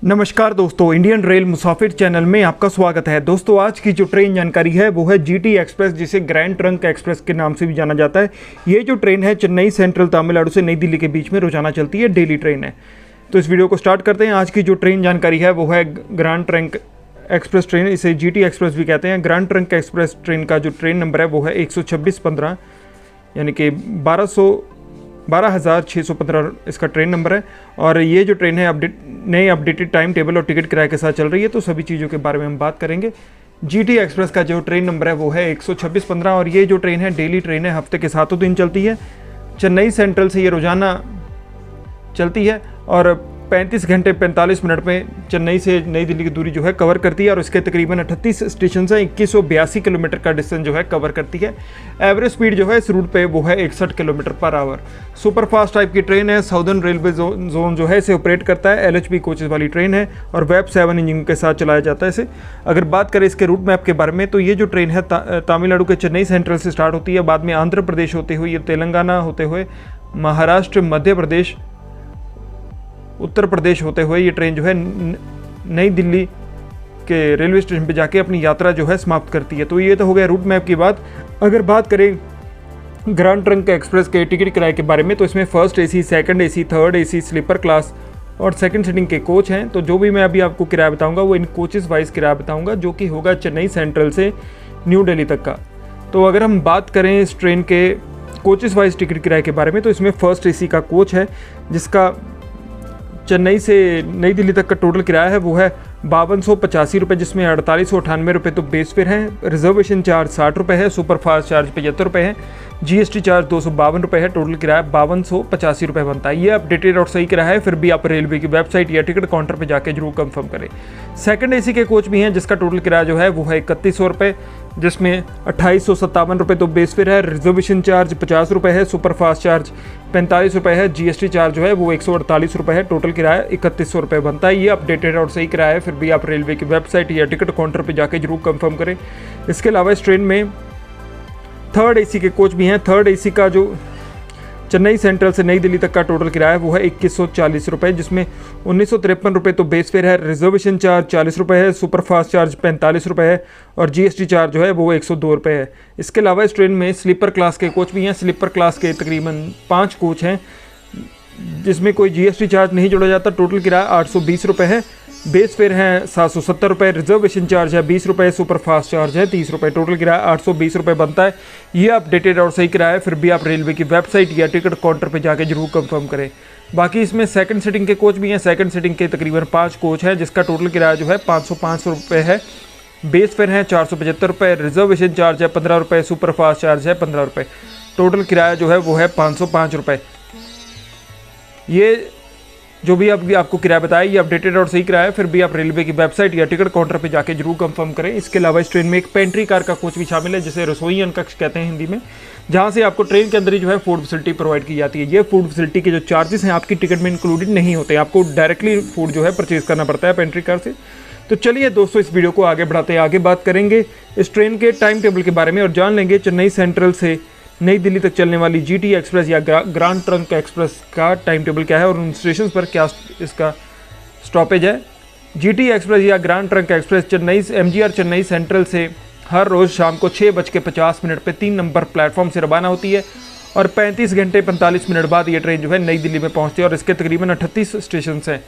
नमस्कार दोस्तों, Indian rail मुसाफिर channel में आपका स्वागत है। दोस्तों, आज की जो ट्रेन जानकारी है वो है जीटी एक्सप्रेस, जिसे ग्रैंड ट्रंक एक्सप्रेस के नाम से भी जाना जाता है। ये जो ट्रेन है चेन्नई सेंट्रल तमिलनाडु से नई दिल्ली के बीच में रोजाना चलती है, डेली ट्रेन है। तो इस वीडियो को स्टार्ट करते हैं। आज की जो ट्रेन जानकारी है वो है ग्रैंड ट्रंक एक्सप्रेस ट्रेन, इसे जीटी एक्सप्रेस भी कहते हैं। ग्रैंड ट्रंक एक्सप्रेस ट्रेन का जो ट्रेन नंबर है वो है 12615, यानी कि 12,615 इसका ट्रेन नंबर है। और ये जो ट्रेन है नए अपडेटेड टाइम टेबल और टिकट किराए के साथ चल रही है, तो सभी चीज़ों के बारे में हम बात करेंगे। जीटी एक्सप्रेस का जो ट्रेन नंबर है वो है 12615 और ये जो ट्रेन है डेली ट्रेन है, हफ्ते के 7 दिन चलती है। चेन्नई सेंट्रल से ये रोज़ाना चलती है और 35 घंटे 45 मिनट में चेन्नई से नई दिल्ली की दूरी जो है कवर करती है। और इसके तकरीबन 38 स्टेशन से 2182 किलोमीटर का डिस्टेंस जो है कवर करती है। एवरेज स्पीड जो है इस रूट पे वो है 61 kilometre per hour. Super fast type की ट्रेन है। साउदर्न रेलवे जोन जो है इसे ऑपरेट करता है। LHB कोचेस वाली ट्रेन है और वेब 7 इंजन के साथ चलाया जाता है इसे। अगर बात करें इसके रूट मैप के बारे में, तो ये जो ट्रेन है तमिलनाडु के चेन्नई सेंट्रल से स्टार्ट होती है, बाद में आंध्र प्रदेश होते हुए, तेलंगाना होते हुए, महाराष्ट्र, मध्य प्रदेश, उत्तर प्रदेश होते हुए ये ट्रेन जो है नई दिल्ली के रेलवे स्टेशन पे जाके अपनी यात्रा जो है समाप्त करती है। तो ये तो हो गया रूट मैप की बात। अगर बात करें ग्रैंड ट्रंक एक्सप्रेस के टिकट किराए के बारे में, तो इसमें first AC, second AC, third AC, sleeper class और सेकंड सीटिंग के कोच हैं। तो जो भी मैं अभी आपको किराया बताऊंगा वो इन कोचेस वाइज किराया बताऊंगा, जो कि होगा चेन्नई सेंट्रल से न्यू दिल्ली तक का। तो अगर हम बात करें इस ट्रेन के कोचेस वाइज टिकट किराए के बारे में, तो इसमें फर्स्ट AC का कोच है, जिसका चेन्नई से नई दिल्ली तक का टोटल किराया है वो है 5285 रुपये, जिसमें 4898 रुपये तो बेस फेयर है। रिजर्वेशन चार्ज 60 रुपये है। सुपर फास्ट चार्ज 75 रुपये है। GST चार्ज 252 रुपये है। टोटल किराया 5285 रुपये बनता है। ये अपडेटेड और सही किराया है, फिर भी आप रेलवे की वेबसाइट या टिकट काउंटर पर जाके जरूर कंफर्म करें। सेकंड AC के कोच भी हैं, जिसका टोटल किराया जो है वो है 3100 रुपये, जिसमें 2857 रुपये तो बेस फेयर है। रिजर्वेशन चार्ज 50 रुपये है। सुपर फास्ट चार्ज 45 रुपये है। GST चार्ज जो है वो 148 रुपये है। टोटल किराया 3100 रुपये बनता है। ये अपडेटेड और सही किराया है, फिर भी आप रेलवे की वेबसाइट या टिकट काउंटर पर जाके जरूर कंफर्म करें। इसके अलावा इस ट्रेन में थर्ड AC के कोच भी हैं। थर्ड AC का जो चेन्नई सेंट्रल से नई दिल्ली तक का टोटल किराया वो है 2140 रुपये, जिसमें 1953 रुपये तो बेस फेयर है। रिजर्वेशन चार्ज 40 रुपये है। सुपर फास्ट चार्ज 45 रुपये है और GST चार्ज जो है वो 102 रुपये है। इसके अलावा इस ट्रेन में स्लीपर क्लास के कोच भी हैं। स्लीपर क्लास के तकरीबन 5 कोच हैं, जिसमें कोई GST चार्ज नहीं जोड़ा जाता। टोटल किराया 820 रुपये है। बेस फेयर है 770 रुपये। रिजर्वेशन चार्ज है 20 रुपये। सुपर फास्ट चार्ज है 30 रुपये। टोटल किराया 820 रुपये बनता है। ये अपडेटेड और सही किराया है, फिर भी आप रेलवे की वेबसाइट या टिकट काउंटर पे जाके जरूर कंफर्म करें। बाकी इसमें सेकंड सीटिंग के कोच भी हैं। सेकंड सीटिंग के तकरीबन 5 कोच हैं, जिसका टोटल किराया जो है 505 रुपये है। बेस फेयर है 475 रुपये। रिजर्वेशन चार्ज है 15 रुपये। सुपर फास्ट चार्ज है 15 रुपये। टोटल किराया जो है वो है 505 रुपये। ये जो भी अभी आपको किराया बताया ये अपडेटेड और सही किराया है, फिर भी आप रेलवे की वेबसाइट या टिकट काउंटर पे जाके जरूर कंफर्म करें। इसके अलावा इस ट्रेन में एक पेंट्री कार का कोच भी शामिल है, जिसे रसोईयन कक्ष कहते हैं हिंदी में, जहां से आपको ट्रेन के अंदर ही जो है फूड फैसिलिटी प्रोवाइड की जाती है। ये फूड फैसिलिटी के जो चार्जेस हैं आपकी टिकट में इंक्लूडेड नहीं होते, आपको डायरेक्टली फूड जो है परचेज करना पड़ता है पेंट्री कार से। तो चलिए दोस्तों, इस वीडियो को आगे बढ़ाते हैं। आगे बात करेंगे इस ट्रेन के टाइम टेबल के बारे में और जान लेंगे चेन्नई सेंट्रल से नई दिल्ली तक चलने वाली जीटी एक्सप्रेस या ग्रैंड ट्रंक एक्सप्रेस का टाइम टेबल क्या है और उन स्टेशन पर क्या इसका स्टॉपेज है। जीटी एक्सप्रेस या grand trunk express MGR Chennai central से हर रोज़ शाम को 6:50 पे 3 नंबर प्लेटफॉर्म से रवाना होती है और 35 घंटे 45 मिनट बाद ये ट्रेन जो है नई दिल्ली में पहुंचती है। और इसके तकरीबन 38 स्टेशन हैं।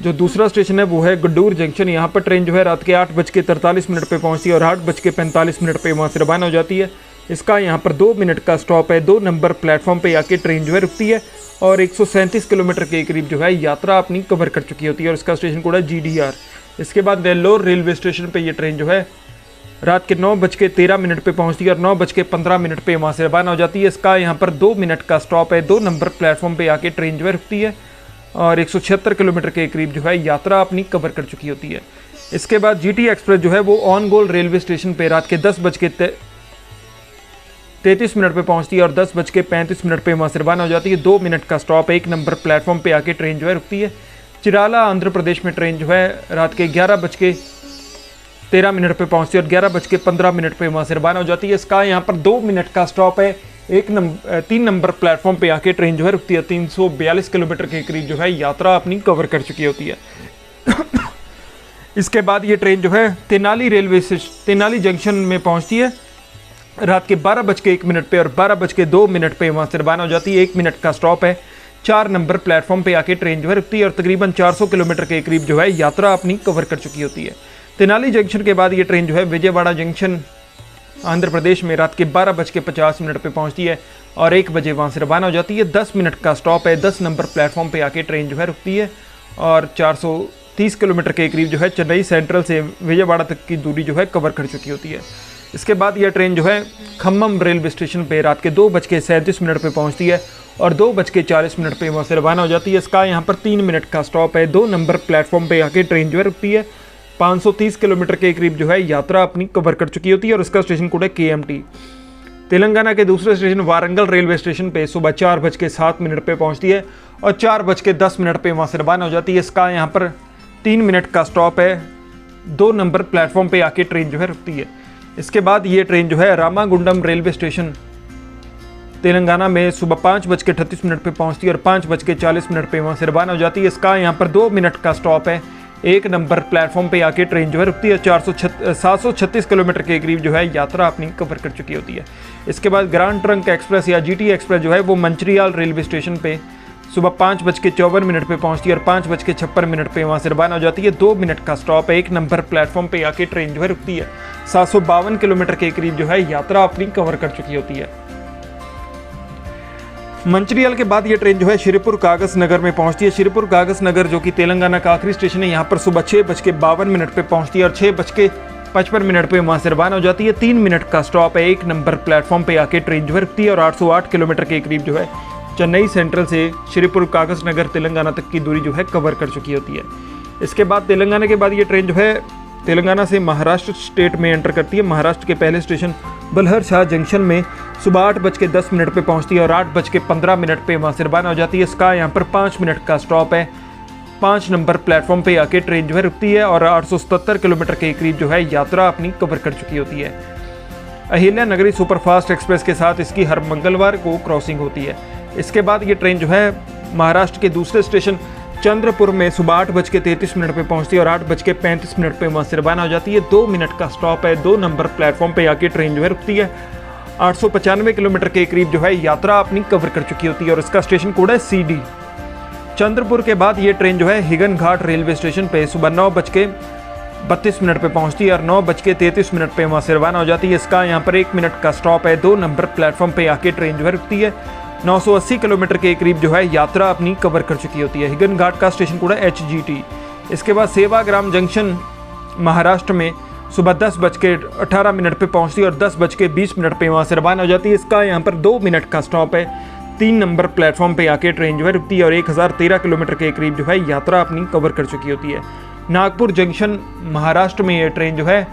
जो दूसरा स्टेशन है वो है गुड्डूर जंक्शन। यहाँ पर ट्रेन जो है रात के 8:43 पे पहुँचती है और 8:45 पे वहाँ से रवाना हो जाती है। इसका यहाँ पर 2 मिनट का स्टॉप है। 2 नंबर प्लेटफॉर्म पे आके ट्रेन जो है रुकती है और 137 किलोमीटर के करीब जो है यात्रा अपनी कवर कर चुकी होती है और इसका स्टेशन कोड है GDR। इसके बाद नेल्लोर रेलवे स्टेशन पे ये ट्रेन जो है रात के 9:13 पे पहुँचती है और 9:15 पे वहाँ से रवाना हो जाती है। इसका यहाँ पर 2 मिनट का स्टॉप है। 2 नंबर प्लेटफॉर्म पे आके ट्रेन जो है रुकती है और 176 किलोमीटर के करीब जो है यात्रा अपनी कवर कर चुकी होती है। इसके बाद GT एक्सप्रेस जो है वो ऑन गोल रेलवे स्टेशन पे रात के 10:33 पे पहुंचती है और 10:35 पे वहाँ से रवाना हो जाती है। 2 मिनट का स्टॉप है। 1 नंबर प्लेटफॉर्म पे आके ट्रेन जो है रुकती है। चिराला आंध्र प्रदेश में ट्रेन जो है रात के 11:13 पे पहुंचती है और 11:15 पे वहाँ से रवाना हो जाती है। इसका यहाँ पर 2 मिनट का स्टॉप है। 3 नंबर प्लेटफॉर्म पे आके ट्रेन जो है रुकती है। 342 किलोमीटर के करीब जो है यात्रा अपनी कवर कर चुकी होती है। इसके बाद ये ट्रेन जो है तेनाली जंक्शन में पहुंचती है रात के 12:01 पे और 12:02 पे वहाँ से रवाना हो जाती है। 1 मिनट का स्टॉप है। 4 नंबर प्लेटफॉर्म पे आके ट्रेन जो है रुकती है और तकरीबन 400 किलोमीटर के करीब जो है यात्रा अपनी कवर कर चुकी होती है। तेनाली जंक्शन के बाद ये ट्रेन जो है विजयवाड़ा जंक्शन आंध्र प्रदेश में रात के 12:50 पे पहुंचती है और 1 बजे वहाँ से रवाना हो जाती है। 10 मिनट का स्टॉप है। 10 नंबर प्लेटफॉर्म पे आके ट्रेन जो है रुकती है और 430 किलोमीटर के करीब जो है चेन्नई सेंट्रल से विजयवाड़ा तक की दूरी जो है कवर कर चुकी होती है। इसके बाद यह ट्रेन जो है खम्मम रेलवे स्टेशन पे रात के 2:37 पे पहुंचती है और 2:40 पे वहाँ से रवाना हो जाती है। इसका यहाँ पर 3 मिनट का स्टॉप है। 2 नंबर प्लेटफॉर्म पे आके ट्रेन जो है रुकती है। 530 किलोमीटर के करीब जो है यात्रा अपनी कवर कर चुकी होती है और इसका स्टेशन कोड है KMT। तेलंगाना के दूसरे स्टेशन वारंगल रेलवे स्टेशन पे सुबह 4:07 पे पहुँचती है और 4:10 पे वहाँ से रवाना हो जाती है। इसका यहाँ पर 3 मिनट का स्टॉप है। 2 नंबर प्लेटफॉर्म पे आके ट्रेन जो है रुकती है। इसके बाद ये ट्रेन जो है रामागुंडम रेलवे स्टेशन तेलंगाना में सुबह 5:38 पे पहुंचती है और 5:40 पे वहाँ से रवाना हो जाती है। इसका यहाँ पर 2 मिनट का स्टॉप है। 1 नंबर प्लेटफॉर्म पे आके ट्रेन जो है रुकती है। 736 किलोमीटर के करीब जो है यात्रा अपनी कवर कर चुकी होती है। इसके बाद ग्रांड ट्रंक एक्सप्रेस या GT एक्सप्रेस जो है वो मंचरियाल रेलवे स्टेशन पे सुबह 5:54 पे पहुंचती है और 5:56 पे वहाँ से रवाना हो जाती है। 2 मिनट का स्टॉप है। 1 नंबर प्लेटफॉर्म पे आके ट्रेन जो है रुकती है। 752 किलोमीटर के करीब जो है यात्रा अपनी कवर कर चुकी होती है। मंचरियाल के बाद ये ट्रेन जो है श्रीपुर कागज नगर में पहुंचती है। श्रीपुर कागज नगर जो कि तेलंगाना का आखिरी स्टेशन है, यहाँ पर सुबह 6:52 पे पहुंचती है और 6:55 पे वहाँ से रवाना हो जाती है। 3 मिनट का स्टॉप है। 1 नंबर प्लेटफॉर्म पे आके ट्रेन जो है रुकती है और 808 किलोमीटर के करीब जो है चेन्नई सेंट्रल से श्रीपुर कागज नगर तेलंगाना तक की दूरी जो है कवर कर चुकी होती है। इसके बाद तेलंगाना के बाद ये ट्रेन जो है तेलंगाना से महाराष्ट्र स्टेट में एंटर करती है। महाराष्ट्र के पहले स्टेशन बल्हर शाह जंक्शन में सुबह 8:10 पे पहुंचती है और 8:15 पे वहाँ से रवाना हो जाती है। इसका यहाँ पर 5 मिनट का स्टॉप है। 5 नंबर प्लेटफॉर्म पे आके ट्रेन जो है रुकती है और 877 किलोमीटर के करीब जो है यात्रा अपनी कवर कर चुकी होती है। अहिल्या नगरी सुपरफास्ट एक्सप्रेस के साथ इसकी हर मंगलवार को क्रॉसिंग होती है। इसके बाद ये ट्रेन जो है महाराष्ट्र के दूसरे स्टेशन चंद्रपुर में सुबह 8:33 पे पहुंचती है और 8:35 पे वहाँ से रवाना हो जाती है। 2 मिनट का स्टॉप है। 2 नंबर प्लेटफॉर्म पे आके ट्रेन जो है रुकती है। 895 किलोमीटर के करीब जो है यात्रा अपनी कवर कर चुकी होती है और इसका स्टेशन कोड है CD। चंद्रपुर के बाद ये ट्रेन जो है हिगन घाट रेलवे स्टेशन पे सुबह 9:32 पे पहुंचती है और 9:33 पे वहाँ से रवाना हो जाती है। इसका यहाँ पर 1 मिनट का स्टॉप है। 2 नंबर प्लेटफॉर्म पे आके ट्रेन जो है रुकती है। 980 किलोमीटर के करीब जो है यात्रा अपनी कवर कर चुकी होती है। हिगन घाट का स्टेशन कोड है HGT। इसके बाद सेवाग्राम जंक्शन महाराष्ट्र में सुबह 10:18 पे पहुंचती है और 10:20 पे वहाँ से रवाना हो जाती है। इसका यहाँ पर 2 मिनट का स्टॉप है। 3 नंबर प्लेटफॉर्म पे आके ट्रेन जो है रुकती है और 1013 किलोमीटर के करीब जो है यात्रा अपनी कवर कर चुकी होती है। नागपुर जंक्शन महाराष्ट्र में ये ट्रेन जो है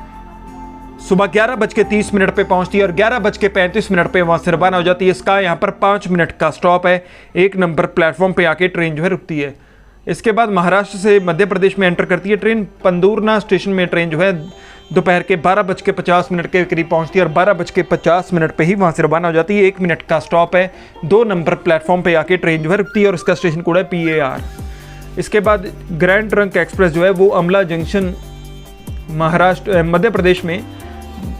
सुबह 11:30 पे पहुंचती है और 11:35 पे वहाँ से रवाना हो जाती है। इसका यहाँ पर 5 मिनट का स्टॉप है। 1 नंबर प्लेटफॉर्म पे आके ट्रेन जो है रुकती है। इसके बाद महाराष्ट्र से मध्य प्रदेश में एंटर करती है ट्रेन। पंदूरना स्टेशन में ट्रेन जो है दोपहर के 12:50 के करीब पहुंचती है और 12:50 पे ही वहाँ से रवाना हो जाती है। 1 मिनट का स्टॉप है। 2 नंबर प्लेटफॉर्म पे आके ट्रेन जो है रुकती है और इसका स्टेशन कोड है PAR। इसके बाद ग्रैंड ट्रंक एक्सप्रेस जो है वो अमला जंक्शन मध्य प्रदेश में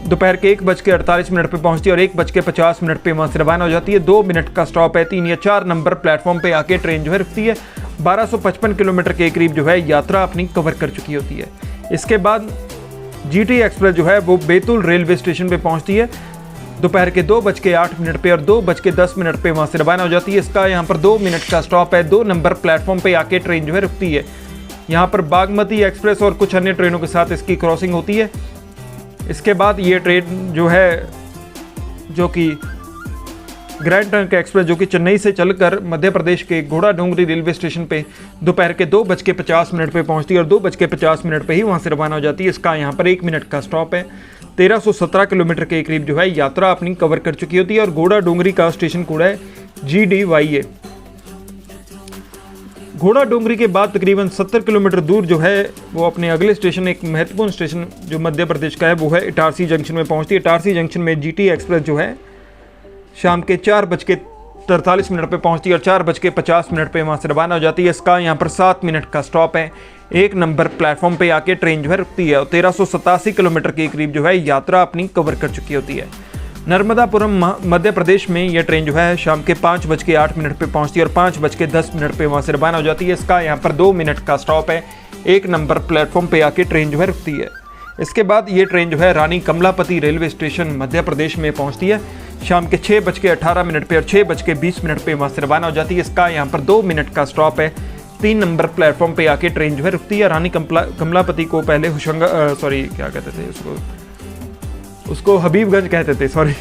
दोपहर के 1:48 पे पहुंचती है और 1:50 पे वहाँ से रवाना हो जाती है। 2 मिनट का स्टॉप है। 3 या 4 नंबर प्लेटफॉर्म पे आके ट्रेन जो है रुकती है। 1255 किलोमीटर के करीब जो है यात्रा अपनी कवर कर चुकी होती है। इसके बाद GT एक्सप्रेस जो है वो बैतूल रेलवे स्टेशन पे पहुंचती है दोपहर के 2:08 पे और 2:10 पे वहाँ से रवाना हो जाती है। इसका यहाँ पर 2 मिनट का स्टॉप है। 2 नंबर प्लेटफॉर्म पे आके ट्रेन जो है रुकती है। यहाँ पर बागमती एक्सप्रेस और कुछ अन्य ट्रेनों के साथ इसकी क्रॉसिंग होती है। इसके बाद ये ट्रेन जो है जो कि ग्रैंड ट्रंक एक्सप्रेस जो कि चेन्नई से चलकर मध्य प्रदेश के घोड़ा डोंगरी रेलवे स्टेशन पे दोपहर के 2:50 पे पहुंचती है और 2:50 पे ही वहां से रवाना हो जाती है। इसका यहाँ पर 1 मिनट का स्टॉप है। 1317 किलोमीटर के करीब जो है यात्रा अपनी कवर कर चुकी होती है और घोड़ा डोंगरी का स्टेशन कोड है GDYA। घोड़ा डोंगरी के बाद तकरीबन 70 किलोमीटर दूर जो है वो अपने अगले स्टेशन, एक महत्वपूर्ण स्टेशन जो मध्य प्रदेश का है वो है इटारसी जंक्शन में पहुंचती है। इटारसी जंक्शन में GT एक्सप्रेस जो है शाम के 4:43 पे पहुंचती है और 4:50 पे वहाँ से रवाना हो जाती है। इसका यहाँ पर 7 मिनट का स्टॉप है। 1 नंबर प्लेटफॉर्म पे आके ट्रेन जो है रुकती है और 1387 किलोमीटर के करीब जो है यात्रा अपनी कवर कर चुकी होती है। नर्मदापुरम मध्य प्रदेश में यह ट्रेन जो है शाम के 5:08 पे पहुंचती है और 5:10 पे वहाँ से रवाना हो जाती है। इसका यहाँ पर 2 मिनट का स्टॉप है। 1 नंबर प्लेटफॉर्म पे आके ट्रेन जो है रुकती है। इसके बाद ये ट्रेन जो है रानी कमलापति रेलवे स्टेशन मध्य प्रदेश में पहुंचती है। शाम के 6:18 पे और 6:20 पे वहाँ से रवाना हो जाती है। इसका यहाँ पर 2 मिनट का स्टॉप है। 3 नंबर प्लेटफॉर्म पे आके ट्रेन जो है रुकती है। रानी कमलापति को पहले क्या कहते थे उसको हबीबगंज कहते थे, सॉरी।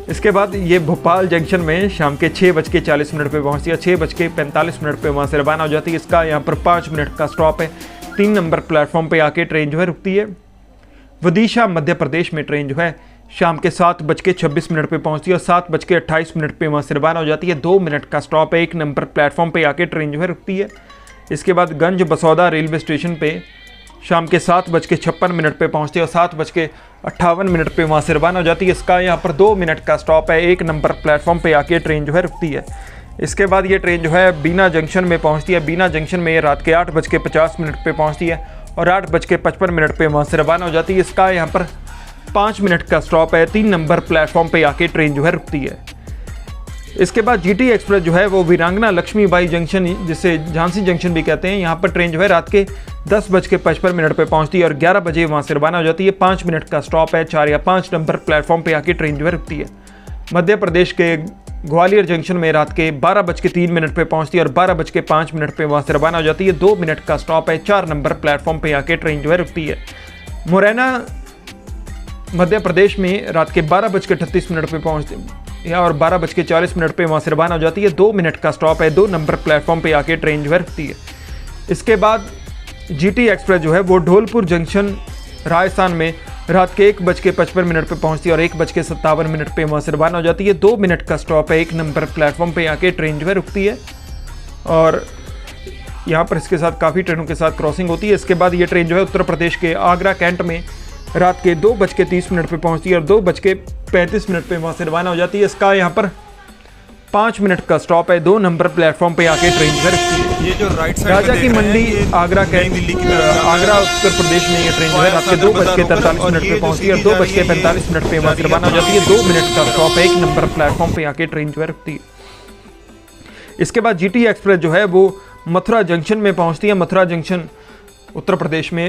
इसके बाद ये भोपाल जंक्शन में शाम के 6:40 पे पहुंचती है। 6:45 पे वहाँ से रवाना हो जाती है। इसका यहाँ पर 5 मिनट का स्टॉप है। 3 नंबर प्लेटफॉर्म पे आके ट्रेन जो है रुकती है। विदिशा मध्य प्रदेश में ट्रेन जो है शाम के 7:26 पे पहुंचती है और 7:28 पे वहाँ से रवाना हो जाती है। 2 मिनट का स्टॉप है। 1 नंबर प्लेटफॉर्म पे आके ट्रेन जो है रुकती है। इसके बाद गंज बसौदा रेलवे स्टेशन पे शाम के 7:56 पे पहुंचती है और 7:58 पे वहाँ से रवाना हो जाती है। इसका यहाँ पर 2 मिनट का स्टॉप है। 1 नंबर प्लेटफॉर्म पे आके ट्रेन जो है रुकती है। इसके बाद ये ट्रेन जो है बीना जंक्शन में पहुंचती है। बीना जंक्शन में रात के 8:50 पे पहुंचती है और 8:55 पे वहाँ से रवाना हो जाती है। इसका यहाँ पर 5 मिनट का स्टॉप है। 3 नंबर प्लेटफॉर्म पे आके ट्रेन जो है रुकती है। इसके बाद जीटी एक्सप्रेस जो है वो वीरांगना लक्ष्मीबाई जंक्शन, जिसे झांसी जंक्शन भी कहते हैं, यहाँ पर ट्रेन जो है रात के 10:55 पे पहुँचती है और 11 बजे वहाँ से रवाना हो जाती है। 5 मिनट का स्टॉप है। 4 या 5 नंबर प्लेटफॉर्म पे आके ट्रेन जो है रुकती है। मध्य प्रदेश के ग्वालियर जंक्शन में रात के 12:03 पे पहुँचती है और 12:05 पे वहाँ से रवाना हो जाती है। 2 मिनट का स्टॉप है। 4 नंबर प्लेटफॉर्म पे आके ट्रेन जो है रुकती है। मुरैना मध्य प्रदेश में रात के 12:38 पे पहुँचती है और 12:40 पे वहाँ से रवाना हो जाती है। 2 मिनट का स्टॉप है। 2 नंबर प्लेटफॉर्म पे आके ट्रेन जो है रुकती है। इसके बाद जीटी एक्सप्रेस जो है वो ढोलपुर जंक्शन राजस्थान में रात के 1:55 पे पहुँचती है और 1:57 पे वहाँ से रवाना हो जाती है। 2 मिनट का स्टॉप है। 1 नंबर प्लेटफॉर्म पे आके ट्रेन जो है रुकती है और यहाँ पर इसके साथ काफ़ी ट्रेनों के साथ क्रॉसिंग होती है। इसके बाद ये ट्रेन जो है उत्तर प्रदेश के आगरा कैंट में रात के 2:30 पे पहुंचती है और 2:35 पे वहाँ से रवाना हो जाती है। इसका यहाँ पर 5 मिनट का स्टॉप है। 2 नंबर प्लेटफॉर्म पे आके ट्रेन जो है रुकती है। ये जो राइट साइड राजा की मंडी आगरा कैंट आगरा उत्तर प्रदेश में ये ट्रेन जो है रात के 2:43 पे पहुंचती है और 2:45 पे वहाँ से रवाना हो जाती है। 2 मिनट का स्टॉप है। 1 नंबर प्लेटफॉर्म पे आके ट्रेन जो है रुकती है। इसके बाद जीटी एक्सप्रेस जो है वो मथुरा जंक्शन में पहुँचती है। मथुरा जंक्शन उत्तर प्रदेश में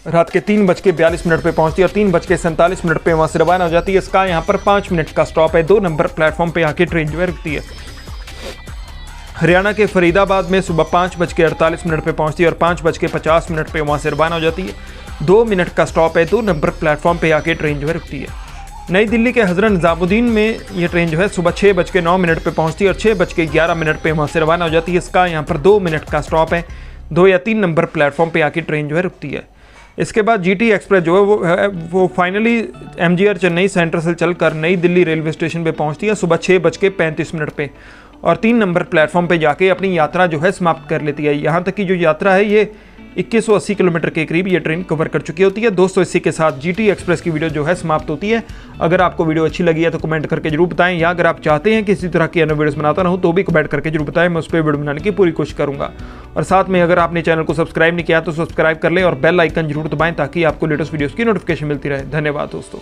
रात के 3:42 पे पहुंचती है और 3:47 पे वहाँ से रवाना हो जाती है। इसका यहाँ पर 5 मिनट का स्टॉप है। 2 नंबर प्लेटफॉर्म पे आके ट्रेन जो है रुकती है। हरियाणा के फरीदाबाद में सुबह 5:48 पे पहुंचती है और 5:50 पे वहाँ से रवाना हो जाती है। 2 मिनट का स्टॉप है। 2 नंबर प्लेटफॉर्म पे आके ट्रेन जो है रुकती है। नई दिल्ली के हजरत निजामुद्दीन में ये ट्रेन जो है सुबह 6:09 पे पहुँचती है और 6:11 पे वहाँ से रवाना हो जाती है। इसका यहाँ पर 2 मिनट का स्टॉप है। 2 या 3 नंबर प्लेटफॉर्म पे आके ट्रेन जो है रुकती है। इसके बाद जीटी एक्सप्रेस जो है वो फाइनली एमजीआर चेन्नई सेंट्रल से चलकर नई दिल्ली रेलवे स्टेशन पे पहुंचती है सुबह 6:35 पे और 3 नंबर प्लेटफॉर्म पे जाके अपनी यात्रा जो है समाप्त कर लेती है। यहाँ तक की जो यात्रा है ये 2180 किलोमीटर के करीब ये ट्रेन कवर कर चुकी होती है। दोस्तों, इसी के साथ जीटी एक्सप्रेस की वीडियो जो है समाप्त होती है। अगर आपको वीडियो अच्छी लगी है तो कमेंट करके जरूर बताएं, या अगर आप चाहते हैं कि इसी तरह की अन्य वीडियोस बनाता रहूं तो भी कमेंट करके जरूर बताएं। मैं उस पर वीडियो बनाने की पूरी कोशिश करूंगा। और साथ में अगर आपने चैनल को सब्सक्राइब नहीं किया तो सब्सक्राइब कर लें और बेल आइकन जरूर दबाएं ताकि आपको लेटेस्ट वीडियोज़ की नोटिफिकेशन मिलती रहे। धन्यवाद दोस्तों।